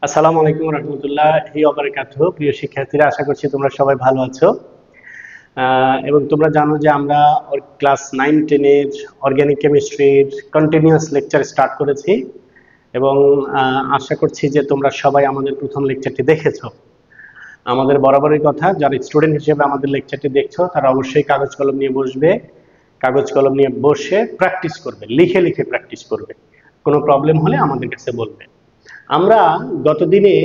আসসালামু আলাইকুম রহমতুল্লাহি ওয়া বারাকাতুহু। প্রিয় শিক্ষার্থীরা, আশা করছি তোমরা সবাই ভালো আছো এবং তোমরা জানো যে আমরা ক্লাস 9-10 এর অর্গানিক কেমিস্ট্রির কন্টিনিউয়াস লেকচার স্টার্ট করেছি এবং আশা করছি যে তোমরা সবাই আমাদের প্রথম লেকচারটি দেখেছো। আমাদের বরাবরই কথা, যারা স্টুডেন্ট হিসেবে আমাদের লেকচারটি দেখছো তারা অবশ্যই কাগজ কলম নিয়ে বসবে, কাগজ কলম নিয়ে বসে প্র্যাকটিস করবে, লিখে লিখে প্র্যাকটিস করবে। কোনো প্রবলেম হলে আমাদের কাছে বলবে। আমরা গতদিনে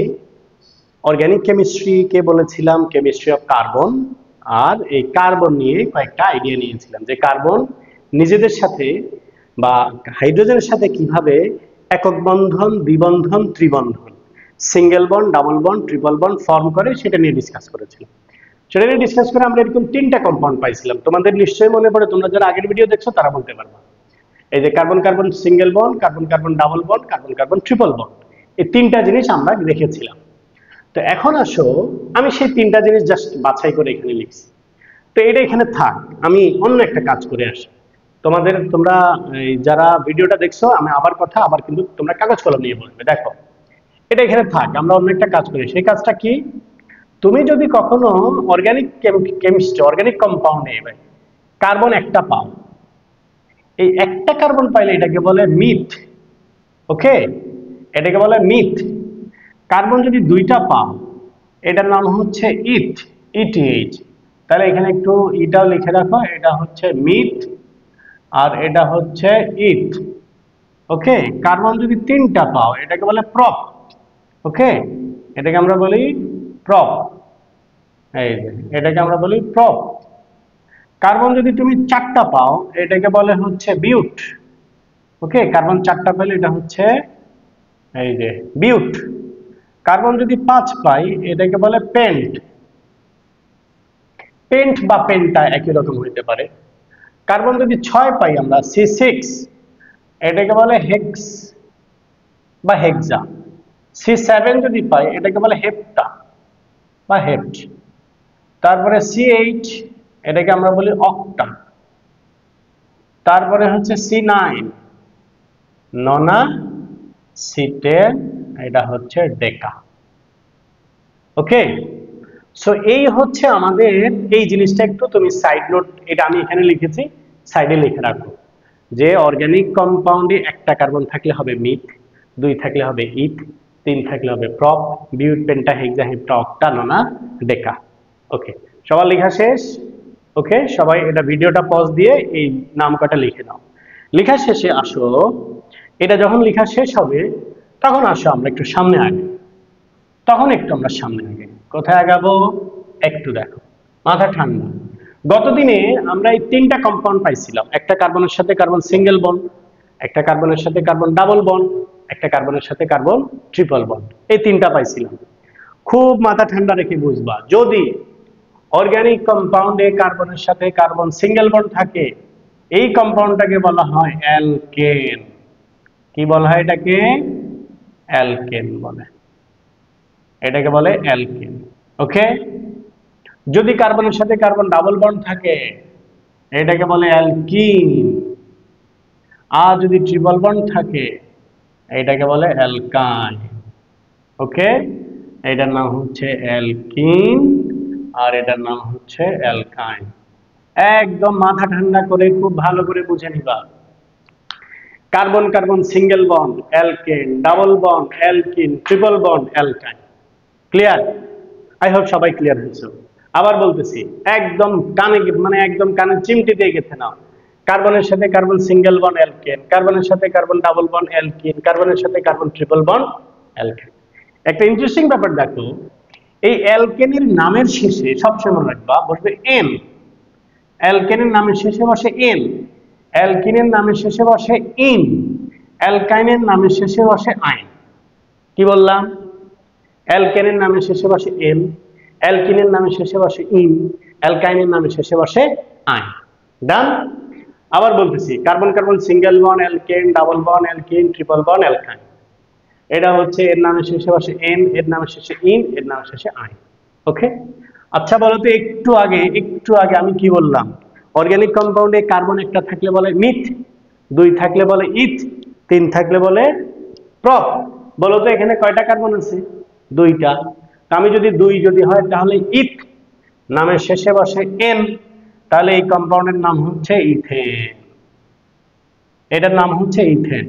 অর্গানিক কেমিস্ট্রিকে বলেছিলাম কেমিস্ট্রি অফ কার্বন, আর এই কার্বন নিয়ে কয়েকটা আইডিয়া নিয়েছিলাম যে কার্বন নিজেদের সাথে বা হাইড্রোজেনের সাথে কিভাবে একক বন্ধন, দ্বিবন্ধন, ত্রিবন্ধন, single bond, double bond, triple bond form করে সেটা নিয়ে ডিসকাস করেছিলাম। সেটা নিয়ে ডিসকাস করে আমরা এরকম 3টা কম্পাউন্ড পাইছিলাম। তোমাদের নিশ্চয়ই মনে পড়ে, তোমরা যারা আগের ভিডিও দেখছো তারা বলতে পারবা। এই যে carbon carbon single bond, carbon carbon double bond, carbon carbon triple bond, এই 3টা জিনিস আমরা দেখেছিলাম। তো এখন আসো, আমি সেই 3টা জিনিস জাস্ট বাছাই করে এখানে লিখছি। তো এটা এখানে থাক, আমি অন্য একটা কাজ করে আসি। তোমরা যারা ভিডিওটা দেখছো, আমি আবার কিন্তু তোমরা কাগজ কলম নিয়ে বলবে। দেখো, এটা এখানে থাক, আমরা অন্য একটা কাজ করি। সেই কাজটা কি? তুমি যদি কখনো অর্গানিক কেমিস্ট্রি, অর্গানিক কম্পাউন্ডে কার্বন একটা পাও, এই একটা কার্বন পাইলে এটাকে বলে মিথ। ওকে, এটাকে বলে মিথ। কার্বন যদি 2টা পাও, এটার নাম হচ্ছে ইথ, ইটিএইচ। তাহলে এখানে একটু ইটাও লিখে রাখো, এটা হচ্ছে মিথ আর এটা হচ্ছে ইথ। ওকে, কার্বন যদি 3টা পাও এটাকে বলে প্রপ। ওকে, এটাকে আমরা বলি প্রপ। এই যে এটাকে আমরা বলি প্রপ। কার্বন যদি তুমি 4টা পাও এটাকে বলে হচ্ছে বিউট। ওকে, কার্বন 4টা পেলে এটা হচ্ছে এই যে বিউট। কার্বন যদি 5 পাই এটাকে বলে পেন্ট। পেন্ট বা পেন্টা একই রকম হইতে পারে। কার্বন যদি 6 পাই আমরা, C6, এটাকে বলে হেক্স বা হেক্সা। C7 যদি পাই এটাকে বলে হেপ্টা বা হেপ্ট। তারপরে C8, এটাকে আমরা বলি অক্টা। তারপরে হচ্ছে C9, ননা। C10, এটা হচ্ছে ডেকা। ওকে, সো এই হচ্ছে আমাদের এই জিনিসটা। একটু তুমি সাইড নোট, এটা আমি এখানে লিখেছি, সাইডে লিখে রাখো যে অর্গানিক কম্পাউন্ডে একটা কার্বন থাকলে হবে মিথ, 2 থাকলে হবে ইথ, 3 থাকলে হবে প্রপ, বিউট, পেন্টা, হেক্সা, হেপ্টা, অক্টা, ননা, ডেকা। ওকে, সবার লেখা শেষ? ওকে, সবাই এটা ভিডিওটা পজ দিয়ে এই নাম কটা লিখে নাও। লেখা শেষে আসো, এটা যখন লেখা শেষ হবে তখন আসো আমরা একটু সামনে আগে। আমরা সামনে আগে কোথায় আগাবো একটু দেখো, মাথা ঠান্ডা। গতদিনে আমরা এই 3টা কম্পাউন্ড পাইছিলাম। একটা কার্বনের সাথে কার্বন সিঙ্গেল বন্ড, একটা কার্বনের সাথে কার্বন ডাবল বন্ড, একটা কার্বনের সাথে কার্বন ট্রিপল বন্ড। এই 3টা পাইছিলাম। খুব মাথা ঠান্ডা রেখে বুঝবা, যদি অর্গানিক কম্পাউন্ডে কার্বনের সাথে কার্বন সিঙ্গেল বন্ড থাকে, এই কম্পাউন্ডটাকে বলা হয় অ্যালকেন। কি বলা হয় এটাকে? অ্যালকেন বলে। এটাকে বলে অ্যালকেন। ওকে, যদি কার্বনের সাথে কার্বন ডাবল বন্ড থাকে এটাকে বলে অ্যালকিন। আর যদি ট্রিপল বন্ড থাকে এটাকে বলে অ্যালকাইন। ওকে, এটার নাম হচ্ছে অ্যালকিন আর এটার নাম হচ্ছে অ্যালকাইন। একদম মাথা ঠান্ডা করে খুব ভালো করে বুঝে নিবা। Carbon carbon single bond alkane, double bond alkyne, triple bond অ্যালকাইন। Clear? I hope সবাই ক্লিয়ার হয়েছে। আবার বলতেছি, একদম কানে, একদম কানে চিমটি দিয়ে গেছে নাও। কার্বনের সাথে কার্বন সিঙ্গেল বন্ড অ্যালকেন, কার্বনের সাথে কার্বন ডাবল বন্ড অ্যালকিন, কার্বনের সাথে কার্বন ট্রিপল বন্ড অ্যালকেন। একটা ইন্টারেস্টিং ব্যাপার দেখো, এই অ্যালকেনের নামের শেষে সবসময় মনে রাখবা বসবে এন। অ্যালকেনের নামের শেষে বসে এন, অ্যালকিনের নামের শেষে বসে ইন, অ্যালকাইনের নামের শেষে বসে আইন। কি বললাম? অ্যালকেনের নামের শেষে বসে এন, অ্যালকিনের নামের শেষে বসে ইন, অ্যালকাইনের নামের শেষে বসে আইন। ডান? আবার বলতেছি, carbon carbon single bond alkane, double bond alkyne, triple bond অ্যালকাইন। এটা হচ্ছে এর নামের শেষে বসে এন, এর নামের শেষে ইন, এর নামের শেষে আইন। ওকে, আচ্ছা বলো তো, একটু আগে আমি কি বললাম? অর্গানিক কম্পাউন্ডে কার্বন একটা থাকলে বলে মিথ, 2 থাকলে বলে ইথ, 3 থাকলে বলে প্রপ, বলো তো এখানে কয়টা কার্বন আছে? দুইটা। আমি যদি দুই যদি হয় তাহলে ইথ নামের শেষে বসে এন, তাহলে এই কম্পাউন্ডের নাম হচ্ছে ইথেন। এটার নাম হচ্ছে ইথেন।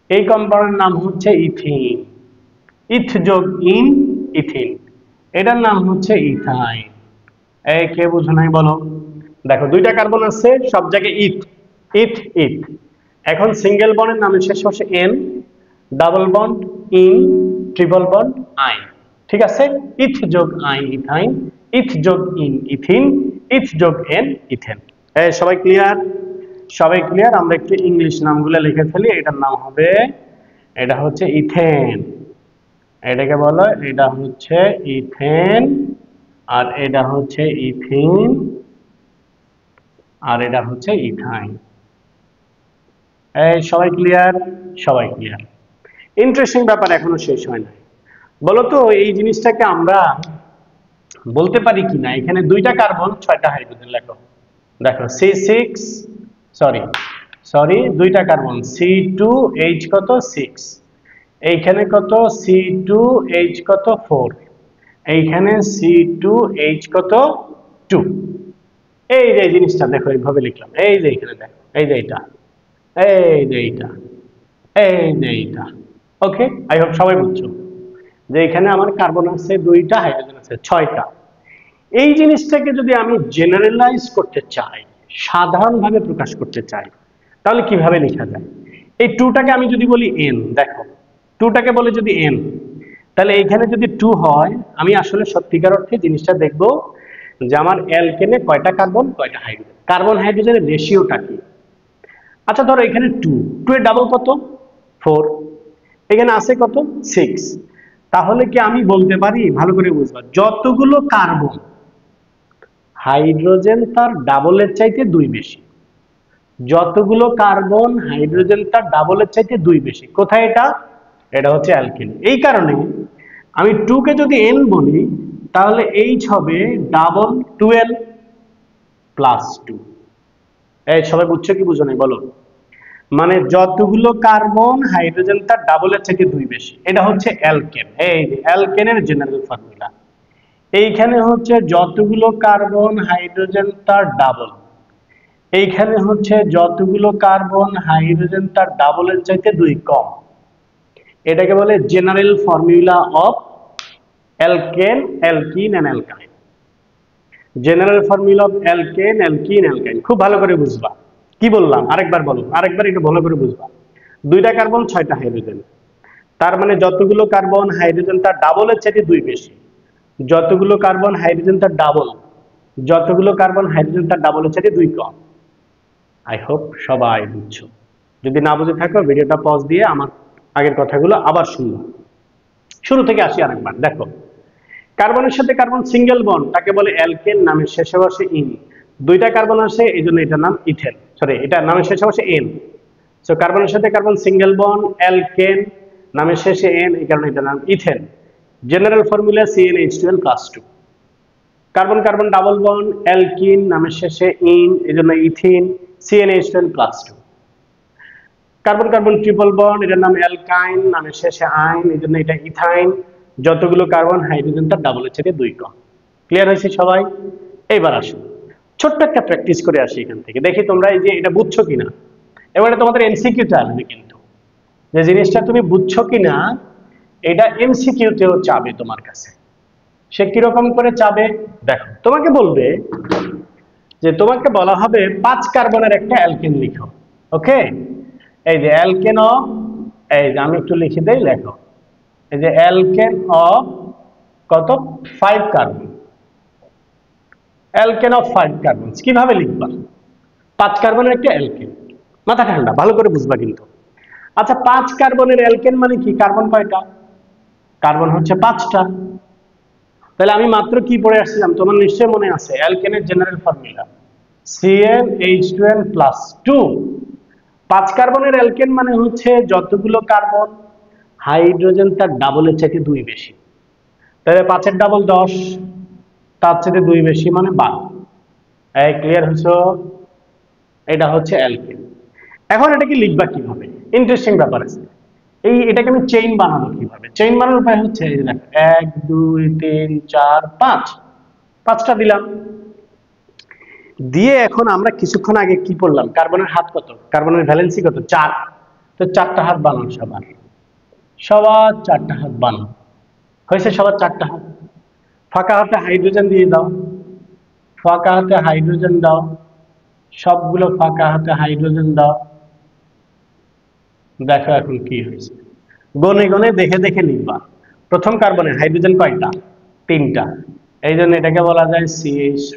এই কম্পাউন্ডের নাম হচ্ছে ইথিন। ইথ যোগ ইন ইথিন। এটার নাম হচ্ছে ইথাইন। এই কে বুঝো নাই বলো? দেখো দুইটা কার্বন আছে, সব জায়গায় ইথ ইথ ইথ। এখন সিঙ্গেল বন্ডের নামের শেষে বসে N, double bond in, triple bond আইন। ঠিক আছে? ইথ যোগ আইন ইথাইন, ইথ যোগ ইন ইথিন, ইথ যোগ এন ইথেন। এই সবাই ক্লিয়ার? সবাই ক্লিয়ার? আমরা একটু ইংলিশ নামগুলো লিখে ফেলি। এটার নাম হবে, এটা হচ্ছে ইথেন। এটাকে বলো, এটা হচ্ছে ইথেন, আর এটা হচ্ছে ইথিন, আর এটা হচ্ছে ইথাইন। এই সবাই ক্লিয়ার? সবাই ক্লিয়ার? ইন্টারেস্টিং ব্যাপার এখনো শেষ হয় নাই। বলতো এই জিনিসটাকে আমরা বলতে পারি কিনা, এখানে দুইটা কার্বন 6টা হাইড্রোজেন লেখো। দেখো C6, সরি দুইটা কার্বন C2H কত 6, এইখানে কত C2H কত 4, এইখানে C2H কত 2। এই যে জিনিসটা দেখো এইভাবে লিখলাম, এই যে এখানে দেখো, এই যে এটা, এই যে এইটা, এই যে এইটা। ওকে, আই হোপ সবাই বুঝছো যে এখানে আমার কার্বন আছে দুইটা, হাইড্রোজেন আছে 6টা। এই জিনিসটাকে যদি আমি জেনারেলাইজ করতে চাই, সাধারণভাবে প্রকাশ করতে চাই, তাহলে কিভাবে লেখা যায়? এই 2টাকে আমি যদি বলি n, দেখো 2টাকে বলে যদি n, তাহলে এইখানে যদি 2 হয়, আমি আসলে সত্যিকার অর্থে জিনিসটা দেখব যে আমার অ্যালকেনে কয়টা কার্বন কয়টা হাইড্রোজেন, কার্বন হাইড্রোজেনের রেশিওটা কি। আচ্ছা ধরো এখানে 2 এর ডাবল কত 4, এখানে আছে কত 6, তাহলে কি আমি বলতে পারি, ভালো করে বুঝবা, যতগুলো কার্বন হাইড্রোজেন তার ডাবলের চাইতে 2 বেশি, যতগুলো কার্বন হাইড্রোজেন তার ডাবলের চাইতে 2 বেশি। কোথায় এটা? এটা হচ্ছে অ্যালকেন। এই কারণে আমি 2 কে যদি n বলি, তাহলে H হবে ডাবল 12 প্লাস 2। এই সবাই বুঝছো কি বুঝো নাই বলো? মানে যতগুলো কার্বন হাইড্রোজেন তার ডাবলের চাইতে 2 বেশি, এটা হচ্ছে অ্যালকেন। এই যে অ্যালকেনের জেনারেল ফর্মুলা। এইখানে হচ্ছে যতগুলো কার্বন হাইড্রোজেন তার ডাবল, এইখানে হচ্ছে যতগুলো কার্বন হাইড্রোজেন তার ডাবলের চাইতে 2 কম। এটাকে বলে general formula of alkane, alkene and alkyne. General formula of alkane, alkene, alkyne. খুব ভালো করে বুঝবা কি বললাম, আরেকবার বলো, আরেকবার একটু ভালো করে বুঝবা। দুইটা কার্বন 6টা হাইড্রোজেন, তার মানে যতগুলো কার্বন হাইড্রোজেন তার ডাবলের চাইতে 2 বেশি, যতগুলো কার্বন হাইড্রোজেন তার ডাবল, যতগুলো কার্বন হাইড্রোজেন তার ডাবলের চাইতে 2 কম। আই হোপ সবাই বুঝছো। যদি না বুঝে থাকো ভিডিওটা পজ দিয়ে আমার আগের কথাগুলো আবার শুনবো। শুরু থেকে আসি আরেকবার। দেখো কার্বনের সাথে কার্বন সিঙ্গেল বন্ড, তাকে বলে অ্যালকেন, নামের শেষে বসে ইন। দুইটা কার্বন আসে, এই জন্য এটার নাম ইথেন, সরি এটা নামের শেষে বসে এন। সো কার্বনের সাথে কার্বন সিঙ্গেল বন্ড, অ্যালকেন, নামের শেষে এন, এই কারণে এটার নাম ethane. General formula CnH2n+2। Carbon carbon double bond, alkene, নামের শেষে ইন, এই জন্য ethene, CnH2n+2। Carbon carbon triple bond, এটার নাম অ্যালকাইন, নামের শেষে আইন, এই জন্য এটা ইথাইন। যতগুলো কার্বন হাইড্রোজেন তার ডাবলের চেয়ে 2 কম। ক্লিয়ার হয়েছে সবাই? এবার আসুন ছোট্ট একটা প্র্যাকটিস করে আসি এখান থেকে, দেখি তোমরা এই যে এটা বুঝছো কিনা। এবারে তোমাদের এমসিকিউতে আসবে, কিন্তু যে জিনিসটা তুমি বুঝছো কিনা এটা এমসিকিউতেও চাবে তোমার কাছে। সে কিরকম করে চাবে দেখো, তোমাকে বলবে যে তোমাকে বলা হবে 5 কার্বনের একটা অ্যালকেন লিখো। ওকে, এই যে অ্যালকেন অফ, এই যে আমি একটু লিখে দেই, লেখো এই যে অ্যালকেন অফ কত 5 কার্বন, অ্যালকেন অফ 5 কার্বন। কিভাবে লিখবা? 5 কার্বনের একটা অ্যালকেন, মাথা ঠান্ডা ভালো করে বুঝবা কিন্তু। আচ্ছা 5 কার্বনের অ্যালকেন মানে কি? কার্বন কয়টা? কার্বন হচ্ছে 5টা। তাহলে আমি মাত্র কি পড়ে আসছিলাম, তোমার নিশ্চয়ই মনে আছে, অ্যালকেনের জেনারেল ফর্মুলা CnH2n+2। 5 কার্বনের অ্যালকেন মানে হচ্ছে যতগুলো কার্বন হাইড্রোজেন তার ডাবলের চাইতে 2 বেশি। তাহলে 5 এর ডাবল 10, তার চাইতে 2 বেশি মানে 12। এই ক্লিয়ার হয়েছে? এটা হচ্ছে অ্যালকেন। এখন এটাকে লিখবা কিভাবে? ইন্টারেস্টিং ব্যাপার আছে। এটাকে আমি চেইন বানাবো কিভাবে? চেইন বানানোর উপায় হচ্ছে এই যে দেখো 1 2 3 4 5 5টা দিলাম। দিয়ে এখন আমরা কিছুক্ষণ আগে কি পড়লাম? কার্বনের হাত কত? কার্বনের ভ্যালেন্সি কত? 4। তো 4টা হাত বানাও সবার। সবার 4টা হাত বানাও। হয়েছে সবার 4টা হাত। ফাঁকা হাতে হাইড্রোজেন দিয়ে দাও। ফাঁকা হাতে হাইড্রোজেন দাও। সবগুলো ফাঁকা হাতে হাইড্রোজেন দাও। দেখো এখন কি হয়েছে। গনে গনে দেখে দেখে লিখবা। প্রথম কার্বনে হাইড্রোজেন কয়টা? 3টা। এই জন্য এটাকে বলা যায় CH3।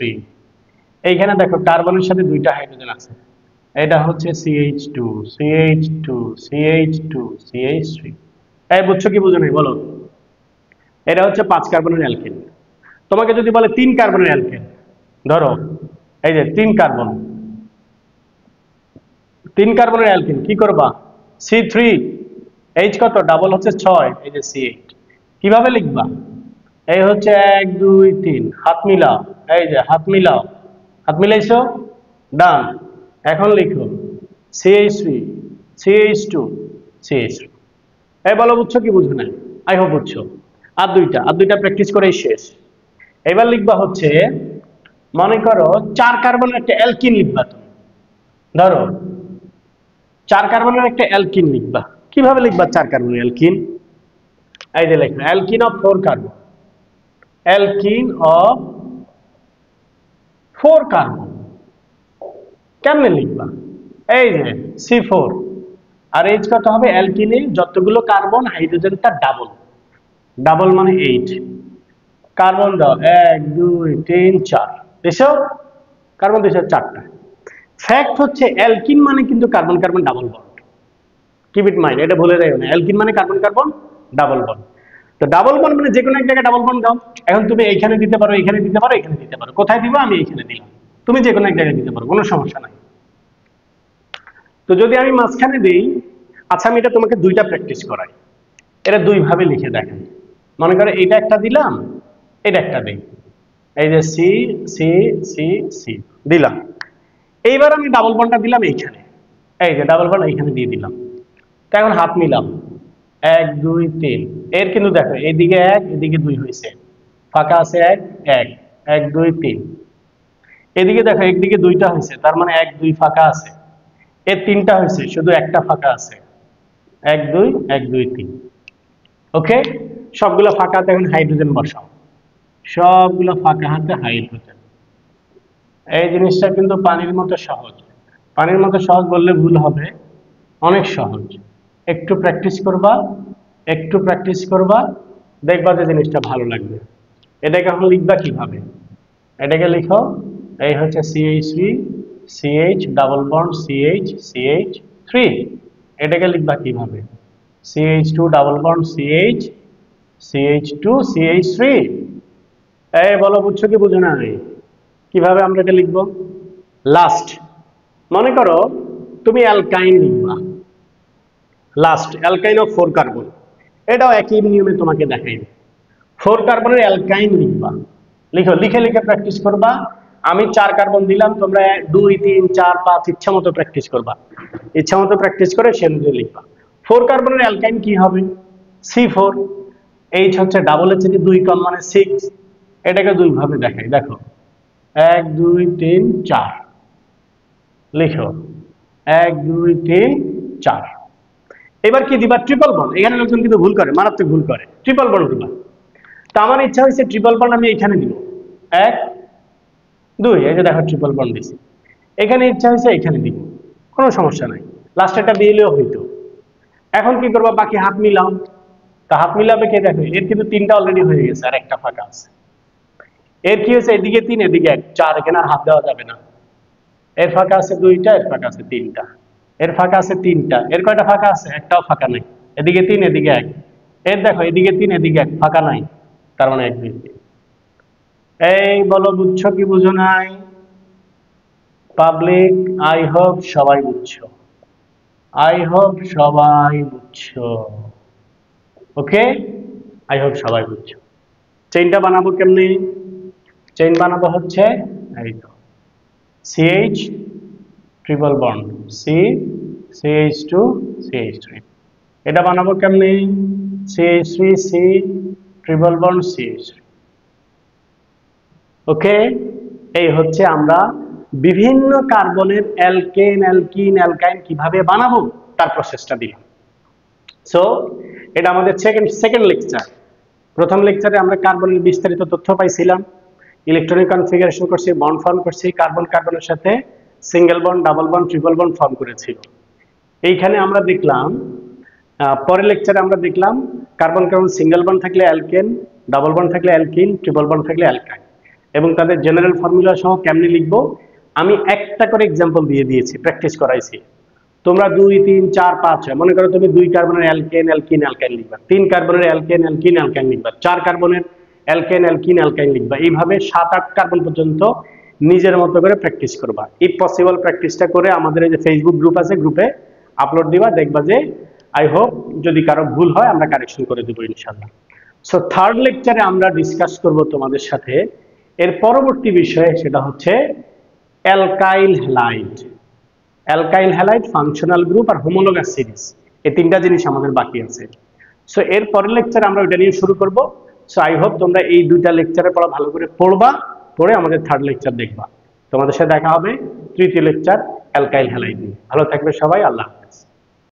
এইখানে দেখো কার্বনের সাথে 2টা হাইড্রোজেন আছে। এটা হচ্ছে CH2 CH2 CH2 CH3। এই বুঝছো কি বুঝো নাই বলো? এটা হচ্ছে 5 কার্বনের অ্যালকেন। তোমাকে যদি বলে 3 কার্বনের অ্যালকেন, ধরো এই যে 3 কার্বন, 3 কার্বনের অ্যালকেন কি করবা? C3 H কত? ডাবল হচ্ছে 6, এই যে C8। কিভাবে লিখবা? এই হচ্ছে 1 2 3, হাত মিলাও। এই যে হাত মিলাও। হাত মিলাইছো? ডান। এখন লিখো CH3 CH2 CH3। এই বলো বুঝছো কি বুঝো না? আই হোপ বুঝছো। আর দুইটা প্র্যাকটিস করেই শেষ। এবার লিখবা হচ্ছে, মনে করো 4 কার্বনের একটা অ্যালকিন লিখবা তুমি। ধরো 4 কার্বনের একটা অ্যালকিন লিখবা। কিভাবে লিখবা 4 কার্বনের অ্যালকিন? এই যে লেখো alkyne of 4 carbon. Alkyne of 4 carbon কেমনে লিখবা? এই যে C4 আর H কত হবে? অ্যালকিনে যতগুলো কার্বন হাইড্রোজেনটা ডাবল। ডাবল মানে 8। কার্বন দাও 1 2 3 4। এসো কার্বন দিছো 4টা। ফ্যাক্ট হচ্ছে অ্যালকিন মানে কিন্তু carbon carbon double bond. Keep it mind, এটা ভুলে যাও না। অ্যালকিন মানে কার্বন কার্বন ডাবল বন্ড। তো ডাবল বন্ড মানে যে কোনো এক জায়গায় ডাবল বন্ড দাও। এখন তুমি এইখানে দিতে পারো, এখানে দিতে পারো, এখানে দিতে পারো। কোথায় দিবা? আমি এইখানে দিলাম। তুমি যে কোনো এক জায়গায় দিতে পারো, কোনো সমস্যা নাই। তো যদি আমি মাঝখানে দিই, আচ্ছা আমি এটা তোমাকে 2টা প্র্যাকটিস করাই। এটা 2 ভাবে লিখে দেখাই। মনে করো এটা একটা দিলাম, এটা একটা দিই। এই যে সি সি সি সি দিলাম। এইবার আমি ডাবল বন্ডটা দিলাম এইখানে। এই যে ডাবল বন্ড এইখানে দিয়ে দিলাম। তো এখন হাত মিলাম 1 2 3। এর কিন্তু দেখো এইদিকে 1 এদিকে 2 হয়েছে। ফাঁকা আছে 1 1 1 2 3। এদিকে দেখো একদিকে 2টা হয়েছে, তার মানে 1 2 ফাঁকা আছে। এর 3টা হয়েছে, শুধু একটা ফাঁকা আছে। 1 2 1 2 3। ওকে, সবগুলো ফাঁকা হাতে এখন হাইড্রোজেন বসাও। সবগুলো ফাঁকা হাতে হাইড্রোজেন। এই জিনিসটা কিন্তু পানির মতো সহজ। পানির মতো সহজ বললে ভুল হবে, অনেক সহজ। একটু প্র্যাকটিস করবা, একটু প্র্যাকটিস করবা, দেখবা যে জিনিসটা ভালো লাগবে। এটাকে এখন লিখবা কিভাবে? এটাকে লিখো, এই হচ্ছে CH3 CH double bond CH CH3। এটাকে লিখবা কিভাবে? CH2 double bond CH CH2 CH3। এই বলো বুঝছো কি বুঝো না? কিভাবে আমরা এটা লিখবো? লাস্ট মনে করো তুমি অ্যালকাইন লিখবা। লাস্ট অ্যালকাইন অফ 4 কার্বন, এটাও একই নিয়মে তোমাকে দেখাইবে। 4 কার্বনের অ্যালকাইন লিখবা। লিখো, লিখে লিখে প্র্যাকটিস করবা। আমি 4 কার্বন দিলাম, তোমরা 2 3 4 5 ইচ্ছা মতো প্র্যাকটিস করবা। ইচ্ছা মতো প্র্যাকটিস করে সে অনুযায়ী লিখবা। 4 কার্বনের অ্যালকাইন কি হবে? C4। H হচ্ছে ডাবল এর থেকে 2 কম মানে 6। এটাকে 2 ভাবে দেখাই, দেখো 1 2 3 4। লিখো 1 2 3 4। এবার কি দিবা? Triple bond. এখানে লোকজন কিন্তু ভুল করে, মারাত্মক ভুল করে। ট্রিপল বন্ড দিবা। তা আমার ইচ্ছা হয়েছে ট্রিপল বন্ড আমি এখানে দিব 1 2। এই যে দেখো ট্রিপল বন্ড দিছি। এখানে ইচ্ছা হয়েছে এখানে দিব, কোনো সমস্যা নাই। লাস্টেরটা দিলেও হইতো। এখন কি করবা? বাকি হাত মিলাও। তা হাত মিলাবে কে? দেখো এর কিন্তু 3টা অলরেডি হয়ে গেছে, আর একটা ফাঁকা আছে। এর কি হয়েছে? এদিকে 3 এদিকে 1 4, এখানে আর হাত দেওয়া যাবে না। এর ফাঁকা আছে 2টা, এর ফাঁকা আছে 3টা। এর ফাঁকা আছে 3টা, এর কয়টা ফাঁকা আছে? একটাও ফাঁকা নাই। এদিকে 3 এদিকে 1। এর দেখো এদিকে 3 এদিকে 1, ফাঁকা নাই। তার মানে 1 2 3। এই বলো বুঝছো কি বুঝো নাই? পাবলিক আই হোপ সবাই বুঝছো। আই হোপ সবাই বুঝছো। ওকে, আই হোপ সবাই বুঝছো। চেইনটা বানাবো কেমনে? চেইন বানাবো হচ্ছে এই তো CH triple bond C CH2 CH3। এটা বানাবো কেমনে? CH3 C triple bond CH3। ওকে, এই হচ্ছে আমরা বিভিন্ন কার্বনের অ্যালকেন অ্যালকিন অ্যালকাইন কিভাবে বানাবো তার প্রসেসটা দিলাম। সো এটা আমাদের সেকেন্ড লেকচার। প্রথম লেকচারে আমরা কার্বনের বিস্তারিত তথ্য পাইছিলাম, ইলেকট্রনিক কনফিগারেশন করছি, বন্ড ফর্ম করছি, কার্বন কার্বনের সাথে single bond, double bond, triple bond form করেছিল। এইখানে আমরা দেখলাম, পরের লেকচারে আমরা দেখলাম কার্বন কার্বন সিঙ্গেল বন্ড থাকলে অ্যালকেন, ডাবল বন্ড থাকলে অ্যালকিন, ট্রিপল বন্ড থাকলে অ্যালকাইন, এবং তাদের জেনারেল ফর্মুলা সহ কেমনে লিখবো আমি একটা করে এক্সাম্পল দিয়ে দিয়েছি, প্র্যাকটিস করাইছি। তোমরা 2 3 4 5 6 মনে করো তুমি 2 কার্বনের অ্যালকেন অ্যালকিন অ্যালকাইন লিখবা, 3 কার্বনের অ্যালকেন অ্যালকিন অ্যালকাইন লিখবা, 4 কার্বনের অ্যালকেন অ্যালকিন অ্যালকাইন লিখবা। এইভাবে 7 8 কার্বন পর্যন্ত নিজের মতো করে প্র্যাকটিস করবা। ইফ পসিবল প্র্যাকটিসটা করে আমাদের এই যে ফেসবুক গ্রুপ আছে, গ্রুপে আপলোড দিবা, দেখবা যে আই হোপ যদি কারো ভুল হয় আমরা কারেকশন করে দেবো ইনশাআল্লাহ। সো থার্ড লেকচারে আমরা ডিসকাস করব তোমাদের সাথে এর পরবর্তী বিষয়, সেটা হচ্ছে alkyl halide. Alkyl halide, functional group আর হোমোলোগাস সিরিজ, এই তিনটা জিনিস আমাদের বাকি আছে। সো এর পরের লেকচারে আমরা ওইটা নিয়ে শুরু করব। সো আই হোপ তোমরা এই দুইটা লেকচারে পড়া ভালো করে পড়বা, পড়ে আমাদের থার্ড লেকচার দেখবা। তোমাদের সাথে দেখা হবে তৃতীয় লেকচার অ্যালকাইল হ্যালাইড নিয়ে। ভালো থাকবে সবাই, আল্লাহ হাফেজ।